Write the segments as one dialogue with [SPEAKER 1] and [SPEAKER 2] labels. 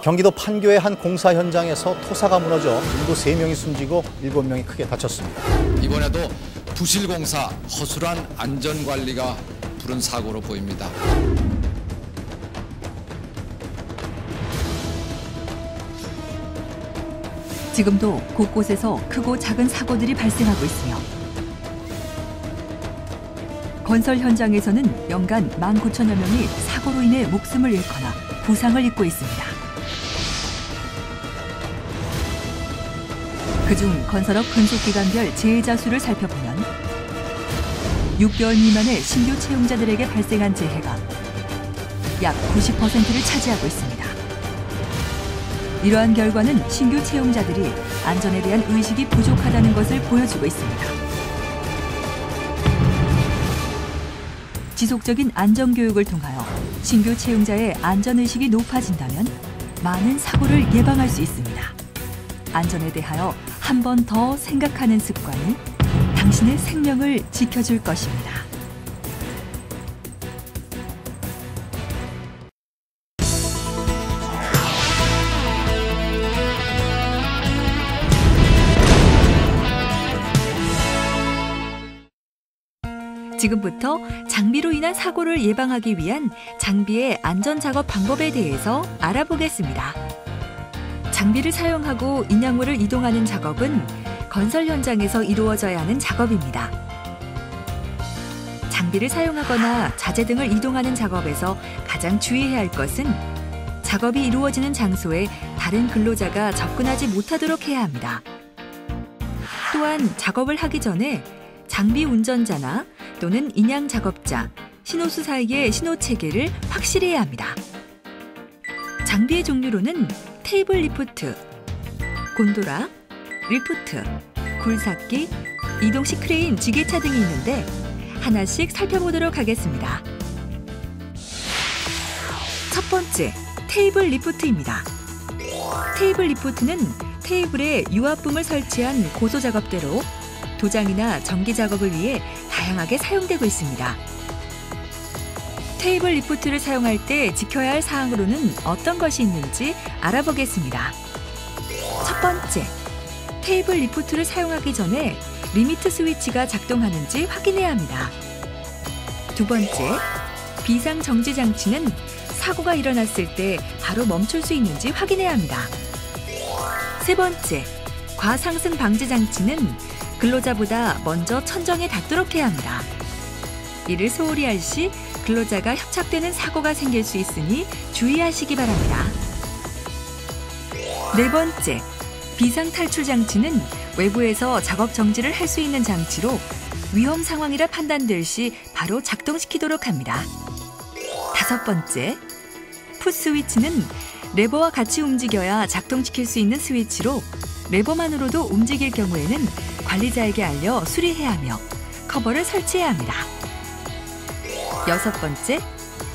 [SPEAKER 1] 경기도 판교의 한 공사 현장에서 토사가 무너져 인구 3명이 숨지고 7명이 크게 다쳤습니다.
[SPEAKER 2] 이번에도 부실공사, 허술한 안전관리가 부른 사고로 보입니다.
[SPEAKER 3] 지금도 곳곳에서 크고 작은 사고들이 발생하고 있으며 건설 현장에서는 연간 19,000여 명이 사고로 인해 목숨을 잃거나 부상을 입고 있습니다. 그중 건설업 근속기간별 재해자 수를 살펴보면 6개월 미만의 신규 채용자들에게 발생한 재해가 약 90%를 차지하고 있습니다. 이러한 결과는 신규 채용자들이 안전에 대한 의식이 부족하다는 것을 보여주고 있습니다. 지속적인 안전교육을 통하여 신규 채용자의 안전의식이 높아진다면 많은 사고를 예방할 수 있습니다. 안전에 대하여 한 번 더 생각하는 습관이 당신의 생명을 지켜줄 것입니다. 지금부터 장비로 인한 사고를 예방하기 위한 장비의 안전작업 방법에 대해서 알아보겠습니다. 장비를 사용하고 인양물을 이동하는 작업은 건설 현장에서 이루어져야 하는 작업입니다. 장비를 사용하거나 자재 등을 이동하는 작업에서 가장 주의해야 할 것은 작업이 이루어지는 장소에 다른 근로자가 접근하지 못하도록 해야 합니다. 또한 작업을 하기 전에 장비 운전자나 또는 인양 작업자, 신호수 사이의 신호 체계를 확실히 해야 합니다. 장비의 종류로는 테이블 리프트, 곤도라, 리프트, 굴삭기, 이동식 크레인, 지게차 등이 있는데 하나씩 살펴보도록 하겠습니다. 첫 번째, 테이블 리프트입니다. 테이블 리프트는 테이블에 유압붐을 설치한 고소작업대로 도장이나 전기 작업을 위해 다양하게 사용되고 있습니다. 테이블 리프트를 사용할 때 지켜야 할 사항으로는 어떤 것이 있는지 알아보겠습니다. 첫 번째, 테이블 리프트를 사용하기 전에 리미트 스위치가 작동하는지 확인해야 합니다. 두 번째, 비상 정지 장치는 사고가 일어났을 때 바로 멈출 수 있는지 확인해야 합니다. 세 번째, 과상승 방지 장치는 근로자보다 먼저 천정에 닿도록 해야 합니다. 이를 소홀히 할 시 근로자가 협착되는 사고가 생길 수 있으니 주의하시기 바랍니다. 네 번째, 비상 탈출 장치는 외부에서 작업 정지를 할 수 있는 장치로 위험 상황이라 판단될 시 바로 작동시키도록 합니다. 다섯 번째, 풋 스위치는 레버와 같이 움직여야 작동시킬 수 있는 스위치로 레버만으로도 움직일 경우에는 관리자에게 알려 수리해야 하며 커버를 설치해야 합니다. 여섯 번째,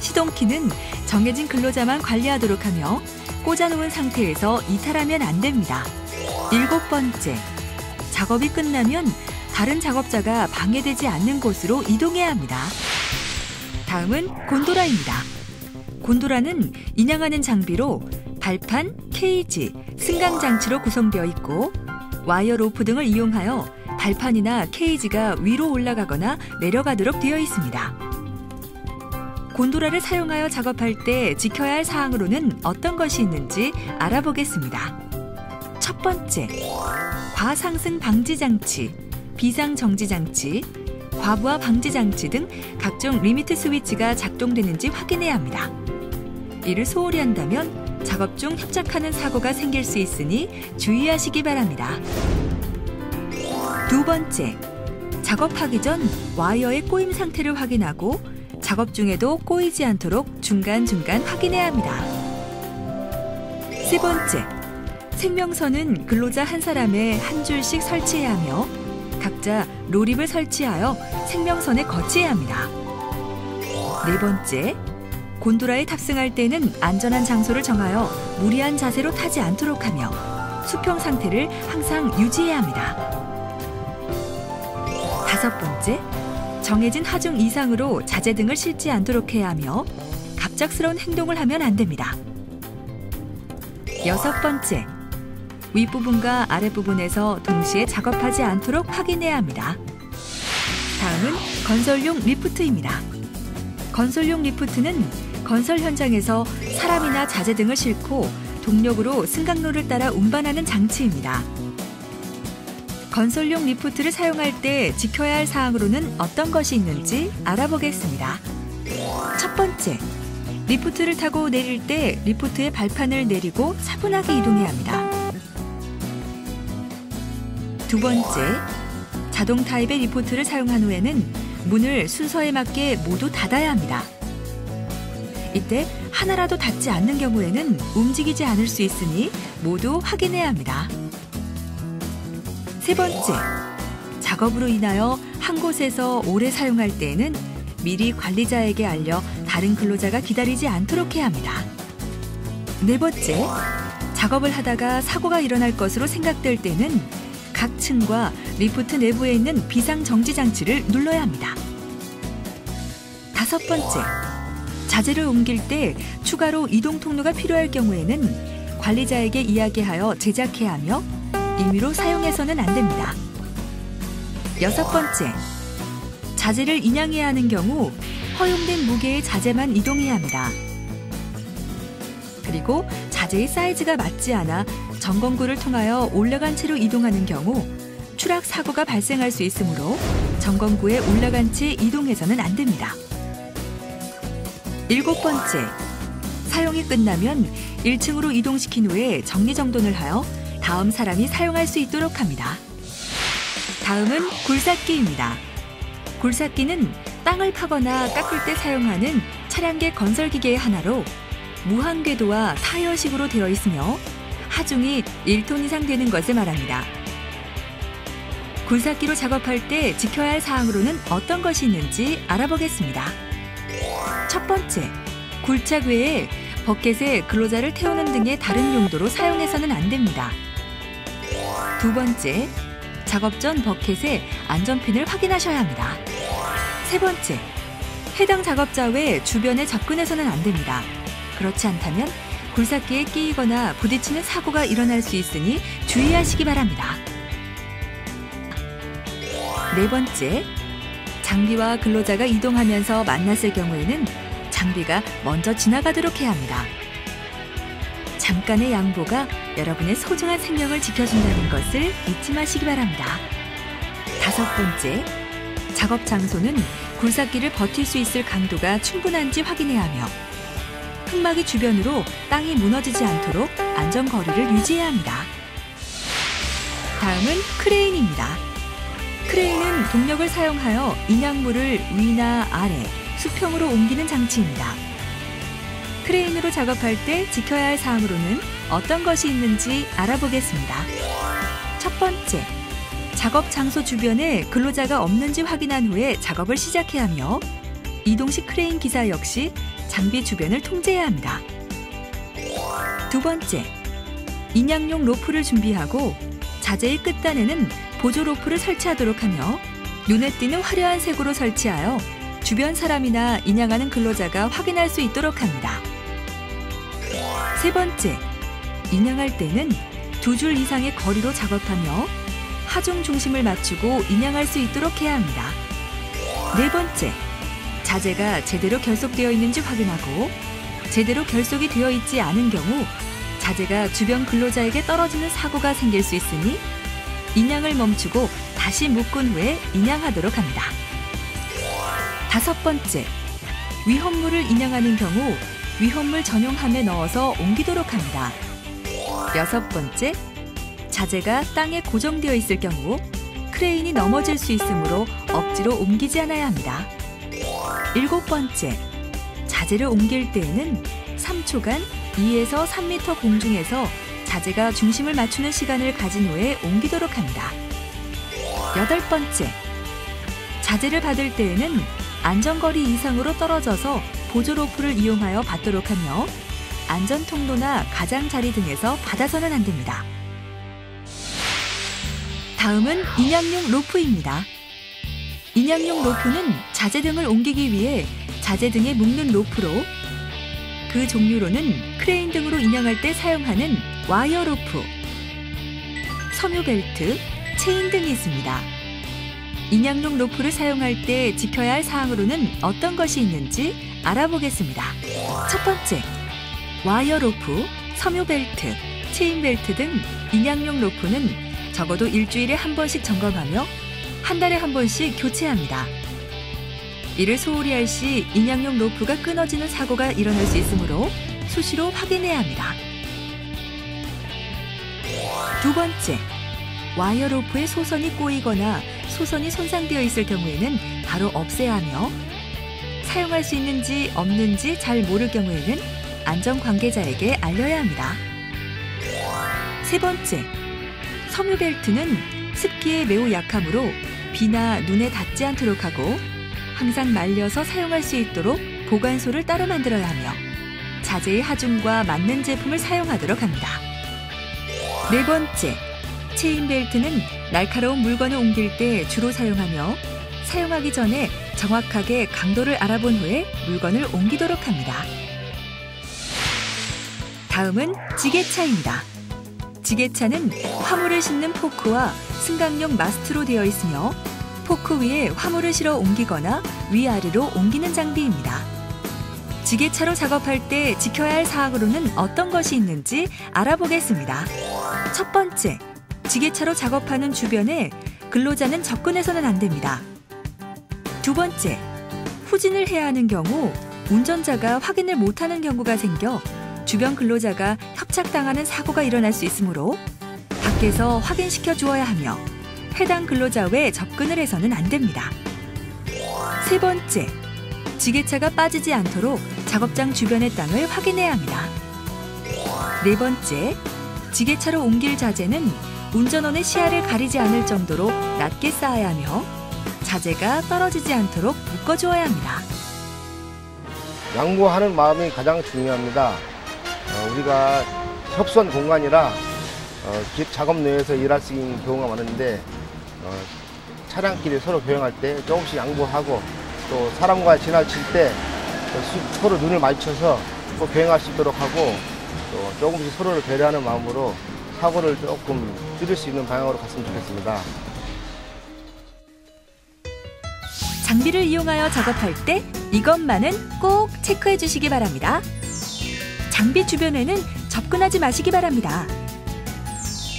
[SPEAKER 3] 시동키는 정해진 근로자만 관리하도록 하며 꽂아놓은 상태에서 이탈하면 안 됩니다. 일곱 번째, 작업이 끝나면 다른 작업자가 방해되지 않는 곳으로 이동해야 합니다. 다음은 곤도라입니다. 곤도라는 인양하는 장비로 발판, 케이지, 승강 장치로 구성되어 있고 와이어 로프 등을 이용하여 발판이나 케이지가 위로 올라가거나 내려가도록 되어 있습니다. 곤도라를 사용하여 작업할 때 지켜야 할 사항으로는 어떤 것이 있는지 알아보겠습니다. 첫 번째, 과상승 방지 장치, 비상 정지 장치, 과부하 방지 장치 등 각종 리미트 스위치가 작동되는지 확인해야 합니다. 이를 소홀히 한다면 작업 중 협착하는 사고가 생길 수 있으니 주의하시기 바랍니다. 두 번째, 작업하기 전 와이어의 꼬임 상태를 확인하고 작업 중에도 꼬이지 않도록 중간중간 확인해야 합니다. 세 번째, 생명선은 근로자 한 사람에 한 줄씩 설치해야 하며 각자 로립을 설치하여 생명선에 거치해야 합니다. 네 번째, 곤도라에 탑승할 때는 안전한 장소를 정하여 무리한 자세로 타지 않도록 하며 수평 상태를 항상 유지해야 합니다. 다섯 번째, 정해진 하중 이상으로 자재 등을 싣지 않도록 해야 하며 갑작스러운 행동을 하면 안 됩니다. 6번째, 윗부분과 아랫부분에서 동시에 작업하지 않도록 확인해야 합니다. 다음은 건설용 리프트입니다. 건설용 리프트는 건설 현장에서 사람이나 자재 등을 싣고 동력으로 승강로를 따라 운반하는 장치입니다. 건설용 리프트를 사용할 때 지켜야 할 사항으로는 어떤 것이 있는지 알아보겠습니다. 첫 번째, 리프트를 타고 내릴 때 리프트의 발판을 내리고 차분하게 이동해야 합니다. 두 번째, 자동 타입의 리프트를 사용한 후에는 문을 순서에 맞게 모두 닫아야 합니다. 이때 하나라도 닫지 않는 경우에는 움직이지 않을 수 있으니 모두 확인해야 합니다. 세 번째, 작업으로 인하여 한 곳에서 오래 사용할 때에는 미리 관리자에게 알려 다른 근로자가 기다리지 않도록 해야 합니다. 네 번째, 작업을 하다가 사고가 일어날 것으로 생각될 때는 각 층과 리프트 내부에 있는 비상정지 장치를 눌러야 합니다. 다섯 번째, 자재를 옮길 때 추가로 이동 통로가 필요할 경우에는 관리자에게 이야기하여 제작해야 하며 임의로 사용해서는 안 됩니다. 여섯 번째, 자재를 인양해야 하는 경우 허용된 무게의 자재만 이동해야 합니다. 그리고 자재의 사이즈가 맞지 않아 점검구를 통하여 올라간 채로 이동하는 경우 추락 사고가 발생할 수 있으므로 점검구에 올라간 채 이동해서는 안 됩니다. 일곱 번째, 사용이 끝나면 1층으로 이동시킨 후에 정리정돈을 하여 다음 사람이 사용할 수 있도록 합니다. 다음은 굴삭기입니다. 굴삭기는 땅을 파거나 깎을 때 사용하는 차량계 건설기계의 하나로 무한 궤도와 타이어식으로 되어 있으며 하중이 1톤 이상 되는 것을 말합니다. 굴삭기로 작업할 때 지켜야 할 사항으로는 어떤 것이 있는지 알아보겠습니다. 첫 번째, 굴착 외에 버켓에 근로자를 태우는 등의 다른 용도로 사용해서는 안 됩니다. 두 번째, 작업 전 버켓의 안전핀을 확인하셔야 합니다. 세 번째, 해당 작업자 외 주변에 접근해서는 안 됩니다. 그렇지 않다면 굴삭기에 끼이거나 부딪히는 사고가 일어날 수 있으니 주의하시기 바랍니다. 네 번째, 장비와 근로자가 이동하면서 만났을 경우에는 장비가 먼저 지나가도록 해야 합니다. 잠깐의 양보가 여러분의 소중한 생명을 지켜준다는 것을 잊지 마시기 바랍니다. 다섯 번째, 작업 장소는 굴삭기를 버틸 수 있을 강도가 충분한지 확인해야 하며 흙막이 주변으로 땅이 무너지지 않도록 안전거리를 유지해야 합니다. 다음은 크레인입니다. 크레인은 동력을 사용하여 인양물을 위나 아래, 수평으로 옮기는 장치입니다. 크레인으로 작업할 때 지켜야 할 사항으로는 어떤 것이 있는지 알아보겠습니다. 첫 번째, 작업 장소 주변에 근로자가 없는지 확인한 후에 작업을 시작해야 하며 이동식 크레인 기사 역시 장비 주변을 통제해야 합니다. 두 번째, 인양용 로프를 준비하고 자재의 끝단에는 보조 로프를 설치하도록 하며 눈에 띄는 화려한 색으로 설치하여 주변 사람이나 인양하는 근로자가 확인할 수 있도록 합니다. 세 번째, 인양할 때는 2줄 이상의 거리로 작업하며 하중 중심을 맞추고 인양할 수 있도록 해야 합니다. 네 번째, 자재가 제대로 결속되어 있는지 확인하고 제대로 결속이 되어 있지 않은 경우 자재가 주변 근로자에게 떨어지는 사고가 생길 수 있으니 인양을 멈추고 다시 묶은 후에 인양하도록 합니다. 다섯 번째, 위험물을 인양하는 경우 위험물 전용함에 넣어서 옮기도록 합니다. 여섯 번째, 자재가 땅에 고정되어 있을 경우 크레인이 넘어질 수 있으므로 억지로 옮기지 않아야 합니다. 일곱 번째, 자재를 옮길 때에는 3초간 2에서 3m 공중에서 자재가 중심을 맞추는 시간을 가진 후에 옮기도록 합니다. 여덟 번째, 자재를 받을 때에는 안전거리 이상으로 떨어져서 보조 로프를 이용하여 받도록 하며 안전 통로나 가장자리 등에서 받아서는 안 됩니다. 다음은 인양용 로프입니다. 인양용 로프는 자재 등을 옮기기 위해 자재 등에 묶는 로프로 그 종류로는 크레인 등으로 인양할 때 사용하는 와이어 로프, 섬유 벨트, 체인 등이 있습니다. 인양용 로프를 사용할 때 지켜야 할 사항으로는 어떤 것이 있는지 알아보겠습니다. 첫 번째, 와이어 로프, 섬유 벨트, 체인 벨트 등 인양용 로프는 적어도 일주일에 한 번씩 점검하며 한 달에 한 번씩 교체합니다. 이를 소홀히 할 시 인양용 로프가 끊어지는 사고가 일어날 수 있으므로 수시로 확인해야 합니다. 두 번째, 와이어 로프에 소선이 꼬이거나 소선이 손상되어 있을 경우에는 바로 없애야 하며 사용할 수 있는지 없는지 잘 모를 경우에는 안전 관계자에게 알려야 합니다. 세 번째, 섬유 벨트는 습기에 매우 약하므로 비나 눈에 닿지 않도록 하고 항상 말려서 사용할 수 있도록 보관소를 따로 만들어야 하며 자재의 하중과 맞는 제품을 사용하도록 합니다. 네 번째, 체인 벨트는 날카로운 물건을 옮길 때 주로 사용하며 사용하기 전에 정확하게 강도를 알아본 후에 물건을 옮기도록 합니다. 다음은 지게차입니다. 지게차는 화물을 싣는 포크와 승강용 마스트로 되어 있으며 포크 위에 화물을 실어 옮기거나 위아래로 옮기는 장비입니다. 지게차로 작업할 때 지켜야 할 사항으로는 어떤 것이 있는지 알아보겠습니다. 첫 번째, 지게차로 작업하는 주변에 근로자는 접근해서는 안 됩니다. 두 번째, 후진을 해야 하는 경우 운전자가 확인을 못하는 경우가 생겨 주변 근로자가 협착당하는 사고가 일어날 수 있으므로 밖에서 확인시켜 주어야 하며 해당 근로자 외에 접근을 해서는 안 됩니다. 세 번째, 지게차가 빠지지 않도록 작업장 주변의 땅을 확인해야 합니다. 네 번째, 지게차로 옮길 자재는 운전원의 시야를 가리지 않을 정도로 낮게 쌓아야 하며 자재가 떨어지지 않도록 묶어주어야 합니다.
[SPEAKER 4] 양보하는 마음이 가장 중요합니다. 우리가 협소한 공간이라 작업 내에서 일할 수 있는 경우가 많은데 차량끼리 서로 교행할 때 조금씩 양보하고 또 사람과 지나칠 때 서로 눈을 마주쳐서 꼭 교행할 수 있도록 하고 또 조금씩 서로를 배려하는 마음으로 사고를 조금 줄일 수 있는 방향으로 갔으면 좋겠습니다.
[SPEAKER 3] 장비를 이용하여 작업할 때 이것만은 꼭 체크해 주시기 바랍니다. 장비 주변에는 접근하지 마시기 바랍니다.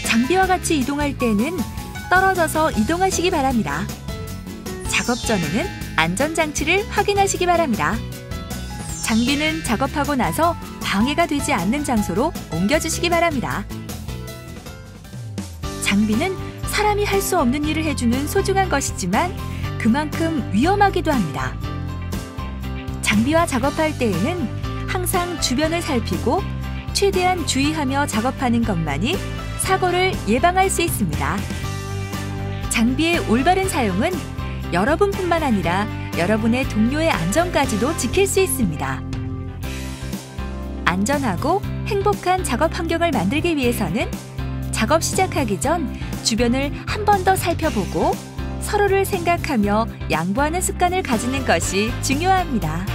[SPEAKER 3] 장비와 같이 이동할 때는 떨어져서 이동하시기 바랍니다. 작업 전에는 안전장치를 확인하시기 바랍니다. 장비는 작업하고 나서 방해가 되지 않는 장소로 옮겨주시기 바랍니다. 장비는 사람이 할 수 없는 일을 해주는 소중한 것이지만 그만큼 위험하기도 합니다. 장비와 작업할 때에는 항상 주변을 살피고 최대한 주의하며 작업하는 것만이 사고를 예방할 수 있습니다. 장비의 올바른 사용은 여러분뿐만 아니라 여러분의 동료의 안전까지도 지킬 수 있습니다. 안전하고 행복한 작업 환경을 만들기 위해서는 작업 시작하기 전 주변을 한 번 더 살펴보고 서로를 생각하며 양보하는 습관을 가지는 것이 중요합니다.